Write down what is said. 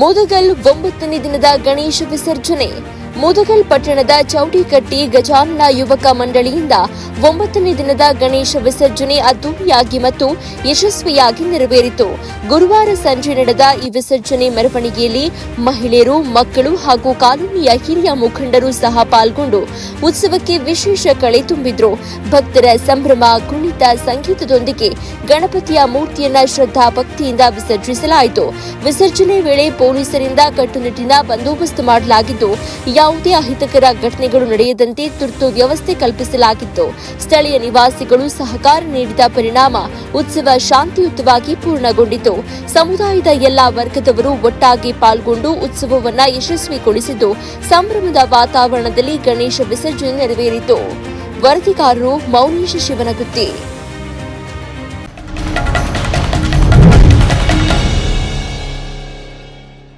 ಮುದಗಲ್ 9ನೇ ದಿನದ ಗಣೇಶ ವಿಸರ್ಜನೆ. ಮುದಗಲ್ ಪಟ್ಟಣದ ಚೌಟಿಕಟ್ಟಿ ಗಜಾನನ ಯುವಕ ಮಂಡಳಿಯಿಂದ 9ನೇ ದಿನದ ಗಣೇಶ ವಿಸರ್ಜನೆ ಅದ್ದೂರಿಯಾಗಿ ಮತ್ತು ಯಶಸ್ವಿಯಾಗಿ ನೆರವೇರಿತು. ಗುರುವಾರ ಸಂಜೆ ನಡೆದ ಈ ವಿಸರ್ಜನೆ ಮೆರವಣಿಗೆಯಲ್ಲಿ ಮಹಿಳೆಯರು, ಮಕ್ಕಳು ಹಾಗೂ ಕಾಲೋನಿಯ ಹಿರಿಯ ಮುಖಂಡರು ಸಹ ಪಾಲ್ಗೊಂಡು ಉತ್ಸವಕ್ಕೆ ವಿಶೇಷ ಕಳೆ ತುಂಬಿದ್ರು. ಭಕ್ತರ ಸಂಭ್ರಮ, ಕುಣಿತ, ಸಂಗೀತದೊಂದಿಗೆ ಗಣಪತಿಯ ಮೂರ್ತಿಯನ್ನ ಶ್ರದ್ಧಾ ಭಕ್ತಿಯಿಂದ ವಿಸರ್ಜಿಸಲಾಯಿತು. ವಿಸರ್ಜನೆ ವೇಳೆ ಪೊಲೀಸರಿಂದ ಕಟ್ಟುನಿಟ್ಟಿನ ಬಂದೋಬಸ್ತ್ ಮಾಡಲಾಗಿದ್ದು, ಯಾವುದೇ ಅಹಿತಕರ ಘಟನೆಗಳು ನಡೆಯದಂತೆ ತುರ್ತು ವ್ಯವಸ್ಥೆ ಕಲ್ಪಿಸಲಾಗಿತ್ತು. ಸ್ಥಳೀಯ ನಿವಾಸಿಗಳು ಸಹಕಾರ ನೀಡಿದ ಪರಿಣಾಮ ಉತ್ಸವ ಶಾಂತಿಯುತವಾಗಿ ಪೂರ್ಣಗೊಂಡಿತು. ಸಮುದಾಯದ ಎಲ್ಲಾ ವರ್ಗದವರು ಒಟ್ಟಾಗಿ ಪಾಲ್ಗೊಂಡು ಉತ್ಸವವನ್ನು ಯಶಸ್ವಿಗೊಳಿಸಿದ್ದು, ಸಂಭ್ರಮದ ವಾತಾವರಣದಲ್ಲಿ ಗಣೇಶ ವಿಸರ್ಜನೆ ನೆರವೇರಿತು. ವರದಿಗಾರರು ಮೌನೇಶ ಶಿವನಗುತ್ತಿ.